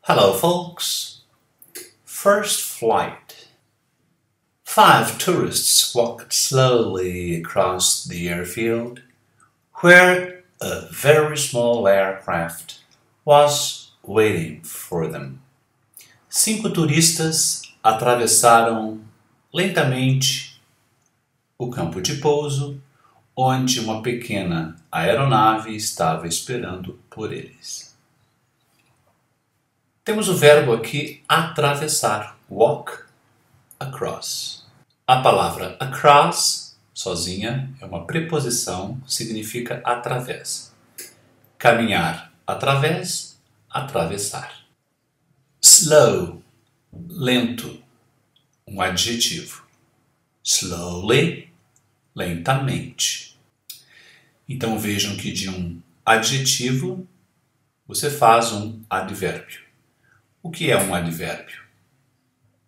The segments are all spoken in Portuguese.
Hello, folks. First flight. 5 tourists walked slowly across the airfield, where a very small aircraft was waiting for them. 5 turistas atravessaram lentamente o campo de pouso, onde uma pequena aeronave estava esperando por eles. Temos o verbo aqui atravessar, walk across. A palavra across, sozinha, é uma preposição, significa através. Caminhar através, atravessar. Slow, lento, um adjetivo. Slowly, lentamente. Então vejam que de um adjetivo você faz um advérbio. O que é um advérbio?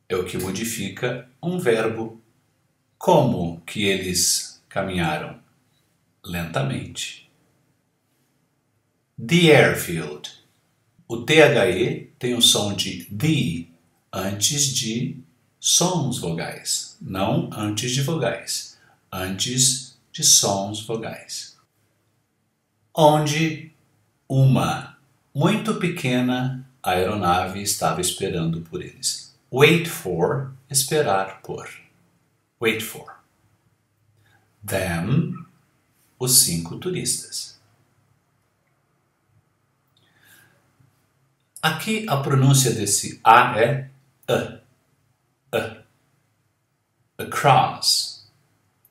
É o que modifica um verbo. Como que eles caminharam? Lentamente. The airfield. O THE tem o som de the antes de sons vogais, não antes de vogais, antes de sons vogais. Onde uma muito pequena aeronave estava esperando por eles. Wait for, esperar por. Wait for. Them, os 5 turistas. Aqui a pronúncia desse A é a. Across.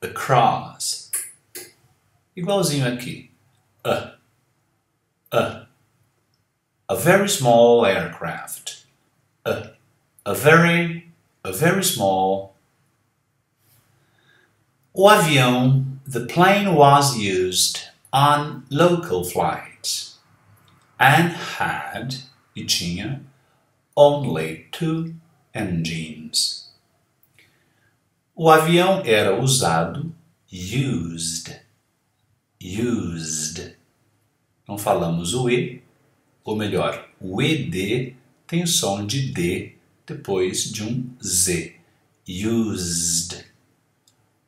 Across. Igualzinho aqui. A very small aircraft. A very small. O avião, the plane was used on local flights and had, e tinha, only 2 engines. O avião era usado, used. Não falamos o E, ou melhor, o ED tem o som de D depois de um Z. Used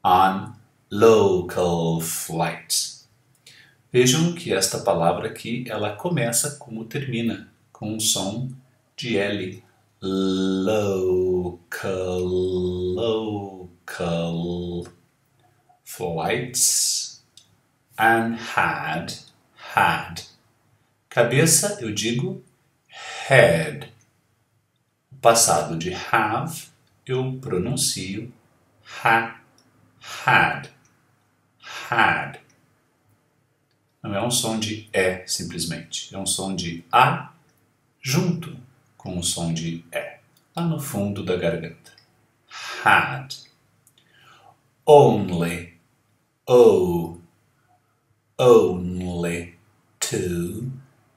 on local flights. Vejam que esta palavra aqui, ela começa como termina, com um som de L. Local flights and had. Cabeça, eu digo had. O passado de have, eu pronuncio had. Não é um som de E, simplesmente. É um som de A junto com o som de E, lá no fundo da garganta. Had. Only. Only 2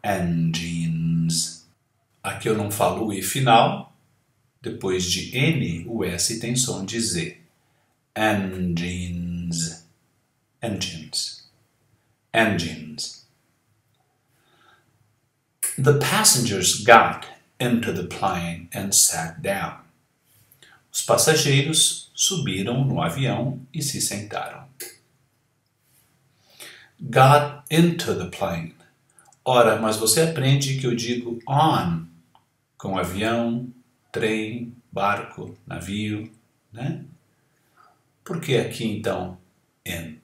engines. Aqui eu não falo o I final. Depois de N, o S tem som de Z. Engines. The passengers got into the plane and sat down. Os passageiros subiram no avião e se sentaram. Got into the plane. Ora, mas você aprende que eu digo on, com avião, trem, barco, navio, né? Por que aqui então in?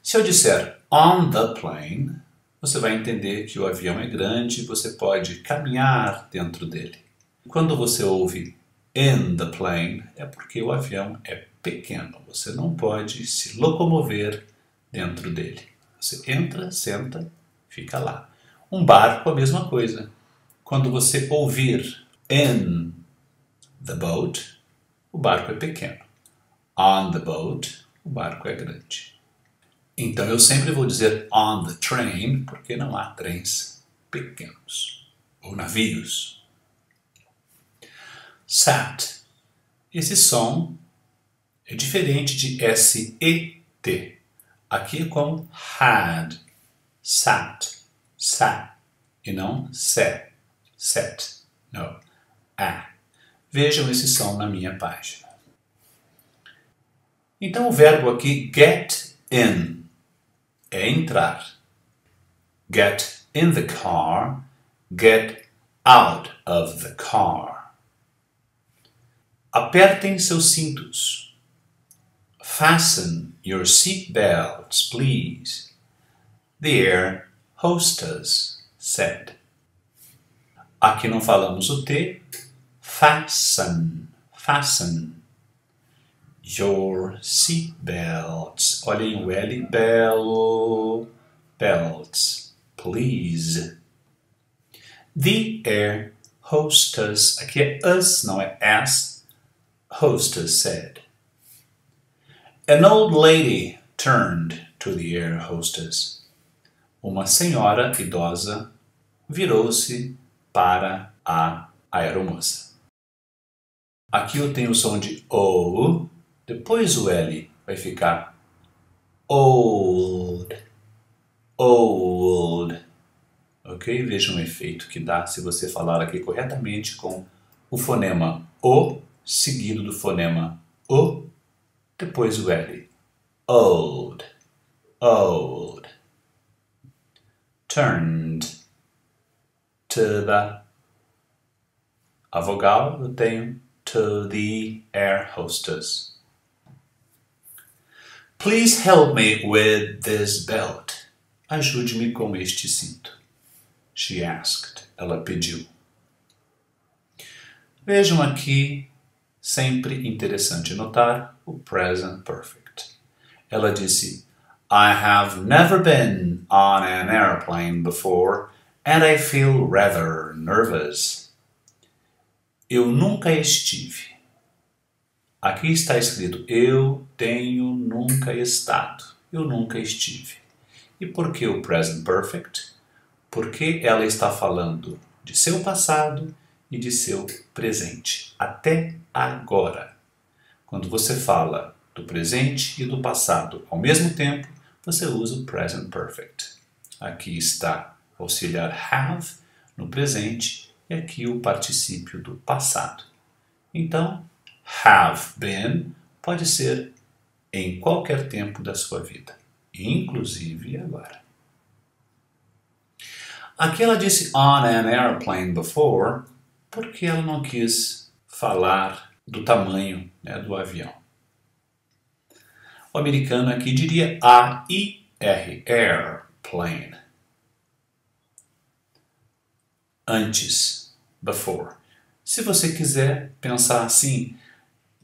Se eu disser on the plane, você vai entender que o avião é grande e você pode caminhar dentro dele. Quando você ouve in the plane, é porque o avião é pequeno. Você não pode se locomover dentro dele. Você entra, senta, fica lá. Um barco, a mesma coisa. Quando você ouvir in the boat, o barco é pequeno. On the boat, o barco é grande. Então eu sempre vou dizer on the train, porque não há trens pequenos, ou navios. Sat. Esse som é diferente de S-E-T. Aqui é como had, sat, e não set. No, a. Vejam esse som na minha página. Então o verbo aqui get in é entrar. Get in the car, get out of the car. Apertem seus cintos. Fasten your seat belts, please, the air hostess said. Aqui não falamos o T. Fasten, fasten. Your seat belts. Olhem o L. Belts, please. The air hostess. Aqui é us, não é as. Hostess said. An old lady turned to the air hostess. Uma senhora idosa virou-se para a aeromoça. Aqui eu tenho o som de O, depois o L vai ficar old, old. Ok? Vejam o efeito que dá se você falar aqui corretamente com o fonema O seguido do fonema O, depois o L. Old, old. Turned, to the. A vogal eu tenho to the air hostess. Please help me with this belt. Ajude-me com este cinto. She asked. Ela pediu. Vejam aqui, sempre interessante notar o present perfect. Ela disse, I have never been on an airplane before and I feel rather nervous. Eu nunca estive. Aqui está escrito eu tenho nunca estado. Eu nunca estive. E por que o present perfect? Porque ela está falando de seu passado e de seu presente. Até agora. Quando você fala do presente e do passado ao mesmo tempo, você usa o present perfect. Aqui está o auxiliar have no presente e aqui o particípio do passado. Então, have been pode ser em qualquer tempo da sua vida, inclusive agora. Aqui ela disse on an airplane before porque ela não quis falar do tamanho, do avião. O americano aqui diria A-I-R, airplane. Antes, before. Se você quiser pensar assim,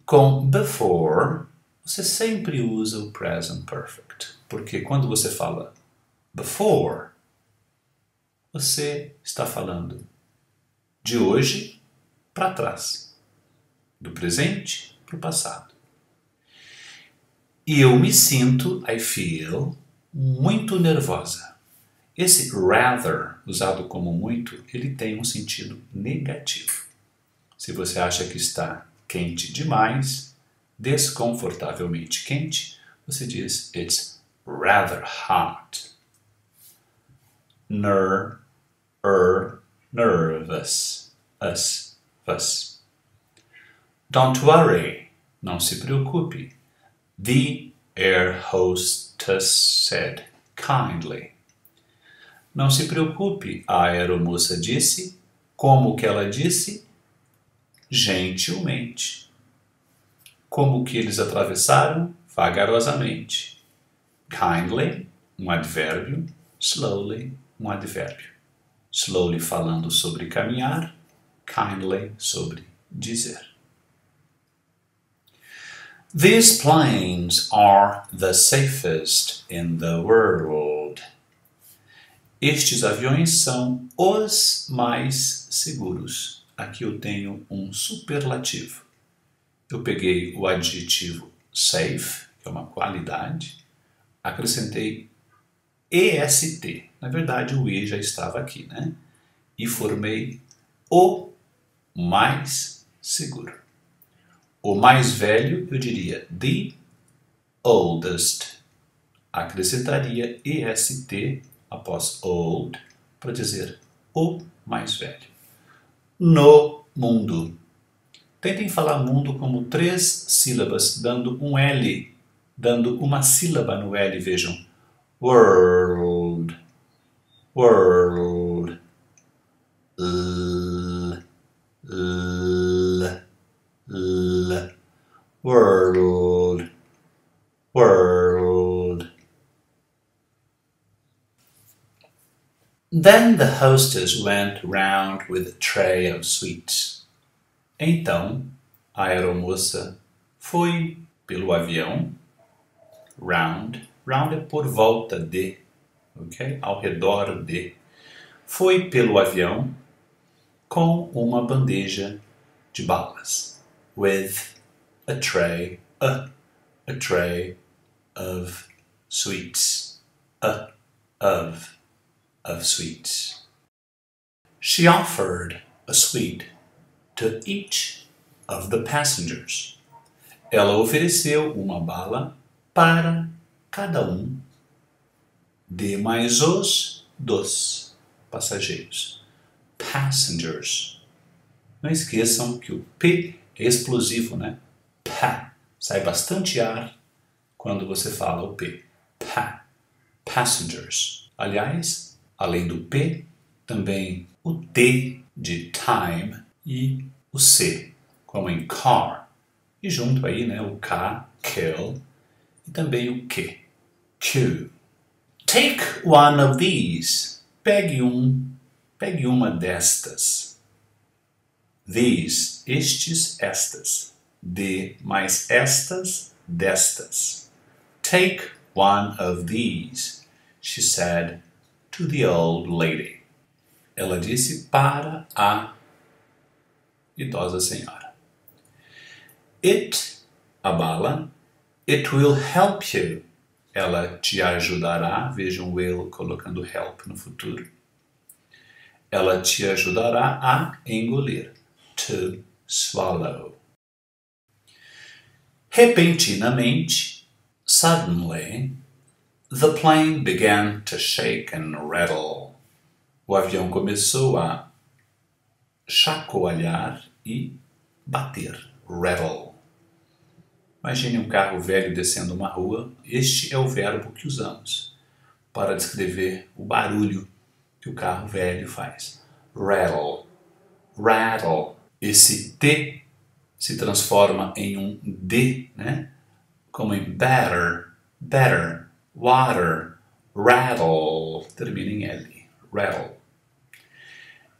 com before, você sempre usa o present perfect. Porque quando você fala before, você está falando de hoje para trás, do presente para o passado. E eu me sinto, I feel, muito nervosa. Esse rather, usado como muito, ele tem um sentido negativo. Se você acha que está quente demais, desconfortavelmente quente, você diz it's rather hot. Nervous. Us. Don't worry. Não se preocupe. The air hostess said kindly. Não se preocupe, a aeromoça disse. Como que ela disse? Gentilmente. Como que eles atravessaram? Vagarosamente. Kindly, um advérbio. Slowly, um advérbio. Slowly falando sobre caminhar. Kindly sobre dizer. These planes are the safest in the world. Estes aviões são os mais seguros. Aqui eu tenho um superlativo. Eu peguei o adjetivo safe, que é uma qualidade, acrescentei EST. Na verdade, o E já estava aqui, né? E formei o mais seguro. O mais velho, eu diria the oldest. Acrescentaria EST após old para dizer o mais velho. no mundo. Tentem falar mundo como 3 sílabas, dando um L, dando uma sílaba no L, vejam. World, world, l, l, l, world, world. Then the hostess went round with a tray of sweets. Então, a aeromoça foi pelo avião, round é por volta de, ok? Ao redor de. Foi pelo avião com uma bandeja de balas. With a tray of sweets. Of sweets. She offered a sweet to each of the passengers. Ela ofereceu uma bala para cada de mais os dos passageiros. Passengers. Não esqueçam que o P é explosivo, né? Pa. Sai bastante ar quando você fala o P. Pa. Passengers. Aliás, além do P, também o T de time e o C, como em car. E junto aí, né, o K, kill, e também o Q, Q. Take one of these. Pegue uma destas. These, estes, estas. De mais estas, destas. Take one of these, she said to the old lady. Ela disse para a idosa senhora. It, a bala, it will help you. Ela te ajudará, vejam will colocando help no futuro. Ela te ajudará a engolir, to swallow. Repentinamente, suddenly, the plane began to shake and rattle. O avião começou a chacoalhar e bater, rattle. Imagine um carro velho descendo uma rua. Este é o verbo que usamos para descrever o barulho que o carro velho faz. Rattle, rattle. Esse T se transforma em um D, né? Como em better, better, water, rattle. Termina em L, rattle.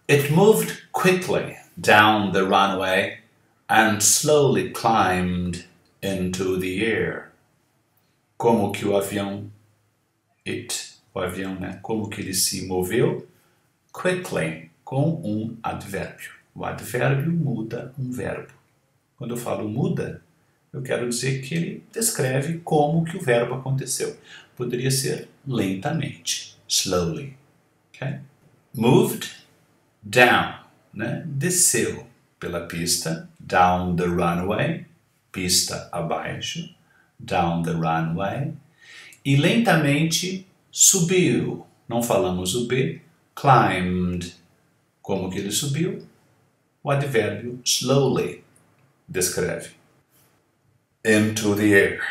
It moved quickly down the runway and slowly climbed into the air. Como que o avião, né? Como que ele se moveu? Quickly, com um advérbio. O advérbio muda um verbo. Quando eu falo muda, eu quero dizer que ele descreve como que o verbo aconteceu. Poderia ser lentamente, slowly. Okay? Moved down, né? Desceu pela pista, down the runway, pista abaixo, down the runway, e lentamente subiu. Não falamos o B, climbed. Como que ele subiu? O advérbio slowly descreve. Into the air,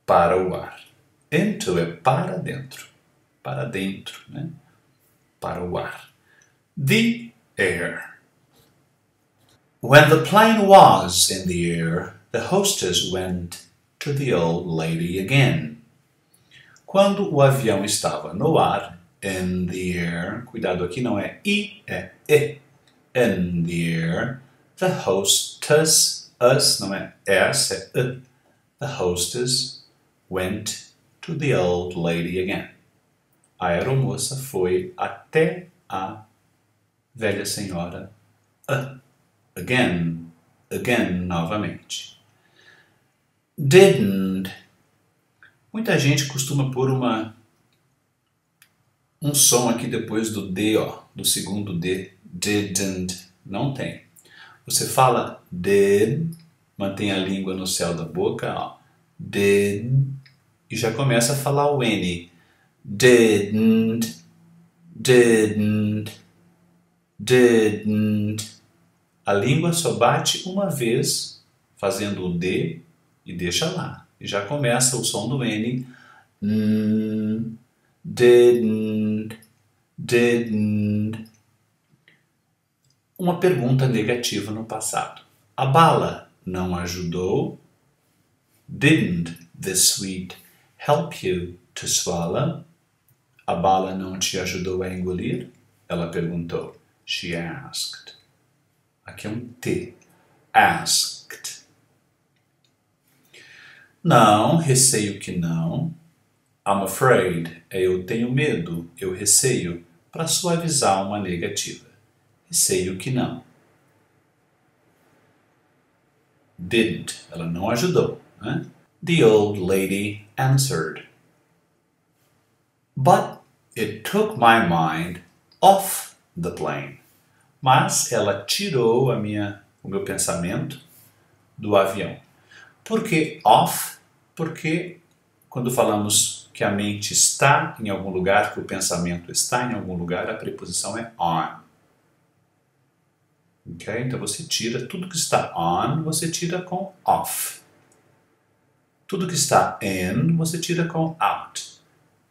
para o ar. Into é para dentro, né? Para o ar. The air. When the plane was in the air, the hostess went to the old lady again. Quando o avião estava no ar, in the air, cuidado aqui não é I, é E. In the air, the hostess, us não é S, é E. The hostess went to the old lady again. A aeromoça foi até a velha senhora. Again, novamente. Didn't. Muita gente costuma pôr um som aqui depois do D, ó, do segundo D. Didn't. Não tem. Você fala did, mantém a língua no céu da boca, ó. Did, e já começa a falar o N. Didn't, didn't, didn't. A língua só bate uma vez, fazendo o D e deixa lá. E já começa o som do N. Didn't, didn't. Uma pergunta negativa no passado. A bala não ajudou? Didn't the sweet help you to swallow? A bala não te ajudou a engolir? Ela perguntou. She asked. Aqui é um T. Asked. Não, receio que não. I'm afraid é eu tenho medo, eu receio, para suavizar uma negativa. Receio que não. Didn't, ela não ajudou. Né? The old lady answered. But it took my mind off the plane. Mas ela tirou o meu pensamento do avião. Por que off? Porque quando falamos que a mente está em algum lugar, que o pensamento está em algum lugar, a preposição é on. Okay? Então você tira tudo que está on, você tira com off. Tudo que está in, você tira com out.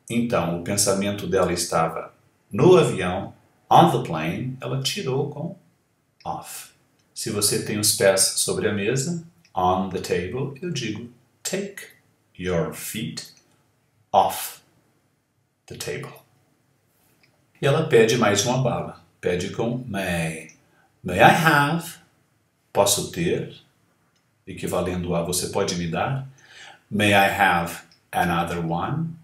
Então o pensamento dela estava no avião, on the plane, ela tirou com off. Se você tem os pés sobre a mesa, on the table, eu digo take your feet off the table. E ela pede mais uma bala. Pede com may. May I have? Posso ter? Equivalendo a você pode me dar? May I have another one?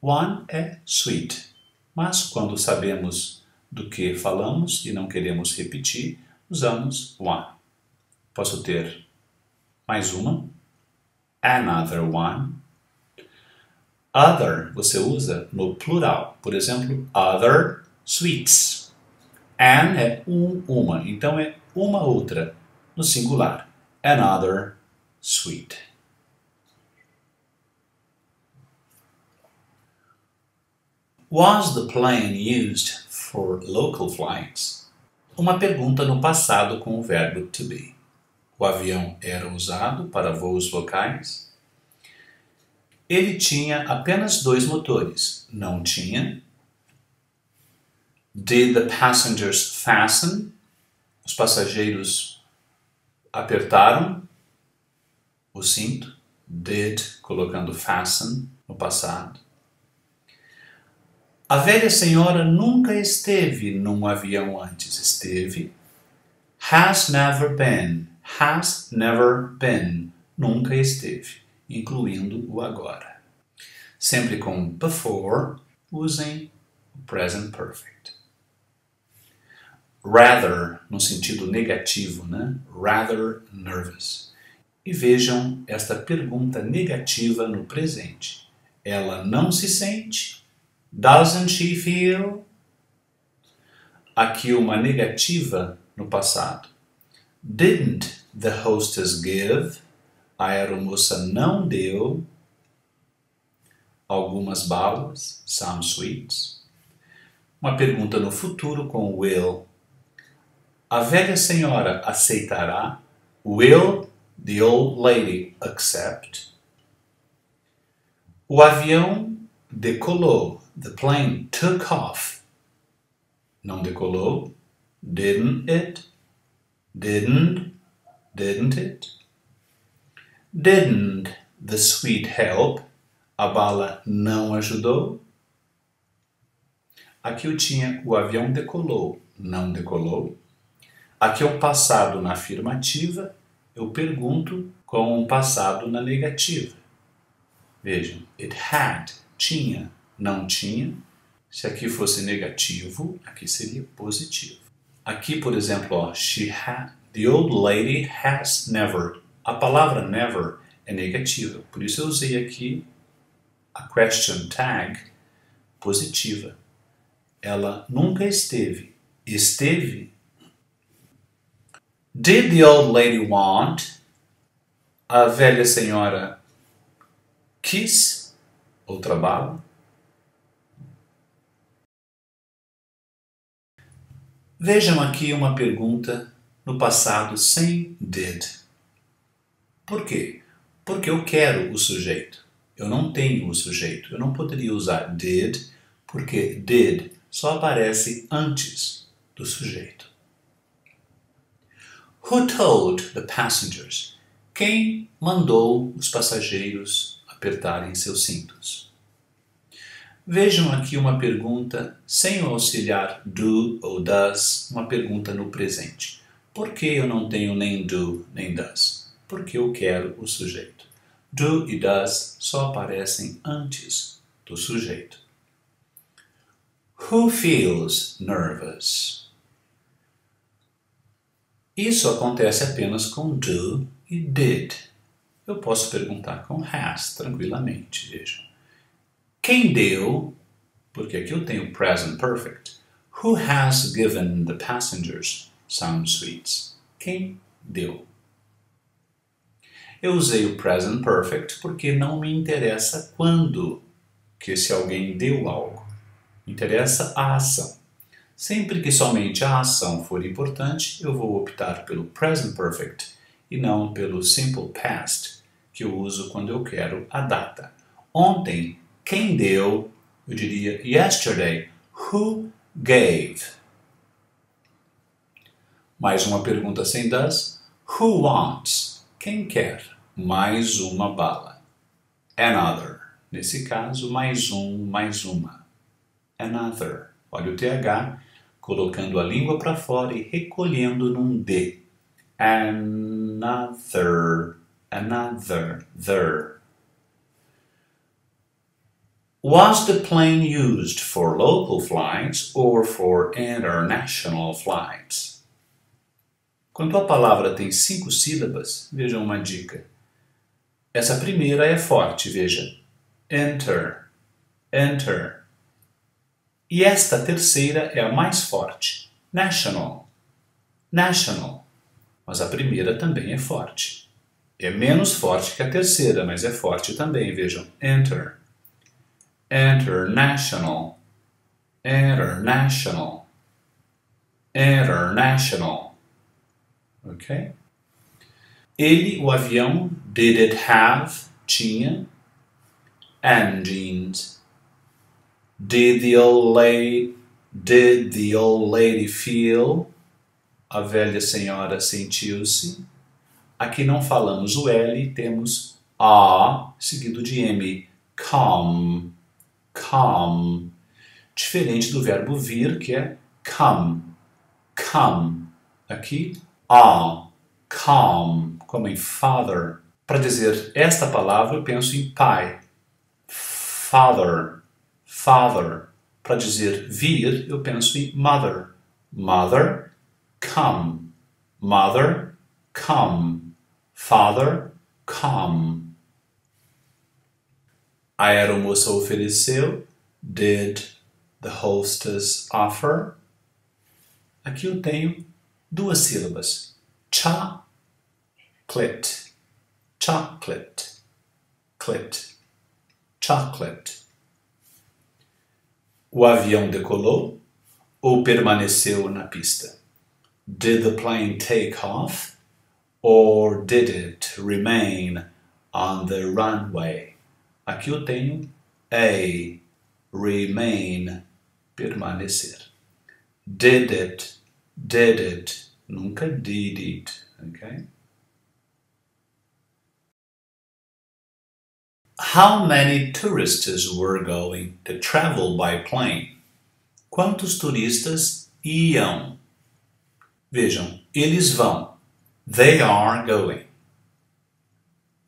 One é sweet. Mas quando sabemos do que falamos e não queremos repetir, usamos one. Posso ter mais uma? Another one. Other você usa no plural. Por exemplo, other sweets. An é uma, então é uma outra. No singular, another sweet. Was the plane used for local flights? Uma pergunta no passado com o verbo to be. O avião era usado para voos locais? Ele tinha apenas 2 motores. Não tinha. Did the passengers fasten? Os passageiros apertaram o cinto. Did, colocando fasten no passado. A velha senhora nunca esteve num avião antes. Esteve. Has never been. Has never been. Nunca esteve, incluindo o agora. Sempre com before, usem o present perfect. Rather, no sentido negativo, né? Rather nervous. E vejam esta pergunta negativa no presente. Ela não se sente? Doesn't she feel? Aqui uma negativa no passado. Didn't the hostess give? A aeromoça não deu algumas balas, some sweets. Uma pergunta no futuro com will. A velha senhora aceitará? Will the old lady accept? O avião decolou. The plane took off. Não decolou? Didn't it? Didn't it? Didn't the sweet help? A bala não ajudou? Aqui eu tinha o avião decolou, não decolou. Aqui é o passado na afirmativa, eu pergunto com um passado na negativa. Vejam, it had, tinha, não tinha. Se aqui fosse negativo, aqui seria positivo. Aqui, por exemplo, ó, the old lady has never. A palavra never é negativa, por isso eu usei aqui a question tag positiva. Ela nunca esteve. Esteve? Did the old lady want? A velha senhora quis outra bala? Vejam aqui uma pergunta no passado sem did. Por quê? Porque eu quero o sujeito. Eu não tenho o sujeito. Eu não poderia usar did, porque did só aparece antes do sujeito. Who told the passengers? Quem mandou os passageiros apertarem seus cintos? Vejam aqui uma pergunta sem o auxiliar do ou does, uma pergunta no presente. Por que eu não tenho nem do nem does? Porque eu quero o sujeito. Do e does só aparecem antes do sujeito. Who feels nervous? Isso acontece apenas com do e did. Eu posso perguntar com has, tranquilamente, vejam. Quem deu, porque aqui eu tenho present perfect. Who has given the passengers some sweets? Quem deu? Eu usei o present perfect porque não me interessa quando que esse alguém deu algo. Interessa a ação. Sempre que somente a ação for importante, eu vou optar pelo present perfect e não pelo simple past, que eu uso quando eu quero a data. Ontem, quem deu, eu diria yesterday, who gave? Mais uma pergunta sem does. Who wants? Quem quer? Mais uma bala. Another. Nesse caso, mais um, mais uma. Another. Olha o TH, colocando a língua para fora e recolhendo num D. Another. Another. There. Was the plane used for local flights or for international flights? Quando a palavra tem 5 sílabas, vejam uma dica. Essa primeira é forte, veja. Enter, enter. E esta terceira é a mais forte. National, national. Mas a primeira também é forte. É menos forte que a terceira, mas é forte também, vejam. Enter. International, international, international. Ok? Ele, o avião, did it have, tinha, engines. Did the old lady feel? A velha senhora sentiu-se. Aqui não falamos o L, temos A seguido de M. Come. Come. Diferente do verbo vir, que é come. Come. Aqui, a. Come. Como em father. Para dizer esta palavra, eu penso em pai. Father. Father. Para dizer vir, eu penso em mother. Mother. Come. Mother. Come. Father. Come. A aeromoça ofereceu. Did the hostess offer? Aqui eu tenho 2 sílabas. Chocolate. Chocolate. Clit. Chocolate. O avião decolou ou permaneceu na pista? Did the plane take off or did it remain on the runway? Aqui eu tenho a, remain, permanecer. Did it, nunca did it, ok? How many tourists were going to travel by plane? Quantos turistas iam? Vejam, eles vão. They are going.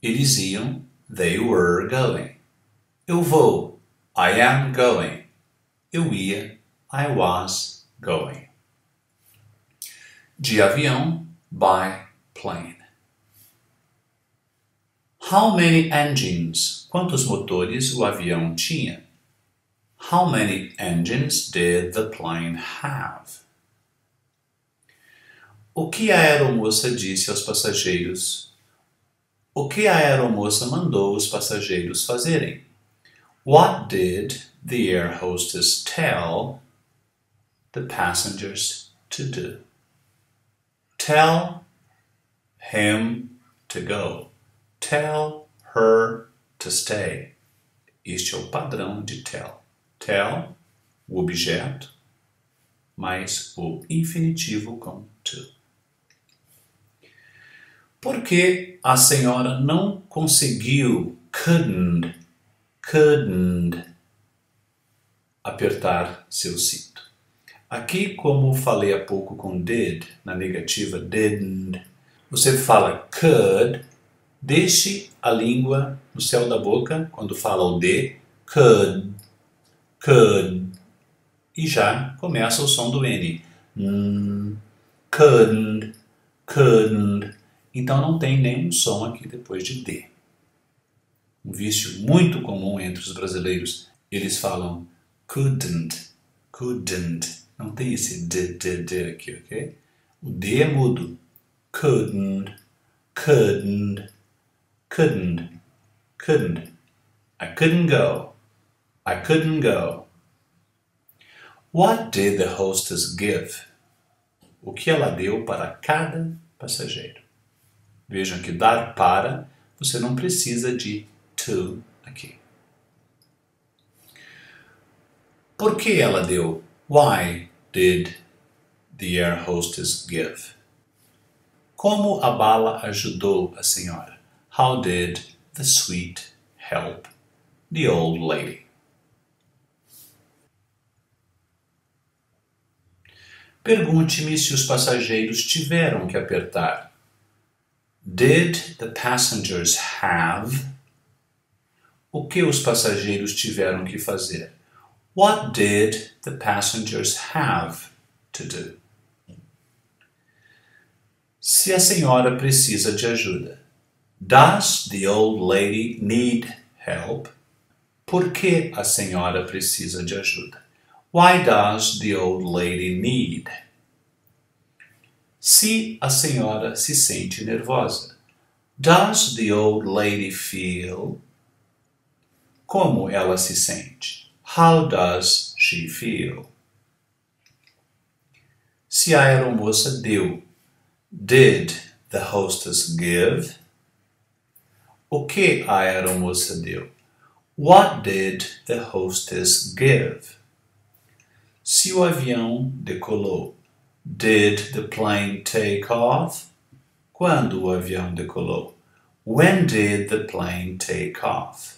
Eles iam. They were going. Eu vou. I am going. Eu ia. I was going. De avião, by plane. How many engines? Quantos motores o avião tinha? How many engines did the plane have? O que a aeromoça disse aos passageiros? O que a aeromoça mandou os passageiros fazerem? What did the air hostess tell the passengers to do? Tell him to go. Tell her to stay. Este é o padrão de tell. Tell, o objeto, mais o infinitivo com to. Por que a senhora não conseguiu, couldn't, apertar seu cinto? Aqui, como falei há pouco com did, na negativa didn't, você fala could, deixe a língua no céu da boca quando fala o D, could, e já começa o som do N. Couldn't. Então não tem nenhum som aqui depois de D. Um vício muito comum entre os brasileiros, eles falam couldn't. Não tem esse D aqui, ok? O D é mudo. Couldn't. I couldn't go. What did the hostess give? O que ela deu para cada passageiro? Vejam que dar para, você não precisa de to aqui. Por que ela deu? Why did the air hostess give? Como a bala ajudou a senhora? How did the sweet help the old lady? Pergunte-me se os passageiros tiveram que apertar. Did the passengers have? O que os passageiros tiveram que fazer? What did the passengers have to do? Se a senhora precisa de ajuda. Does the old lady need help? Por que a senhora precisa de ajuda? Why does the old lady need? Se a senhora se sente nervosa. Does the old lady feel? Como ela se sente? How does she feel? Se a aeromoça deu. Did the hostess give? O que a aeromoça deu? What did the hostess give? Se o avião decolou. Did the plane take off? Quando o avião decolou? When did the plane take off?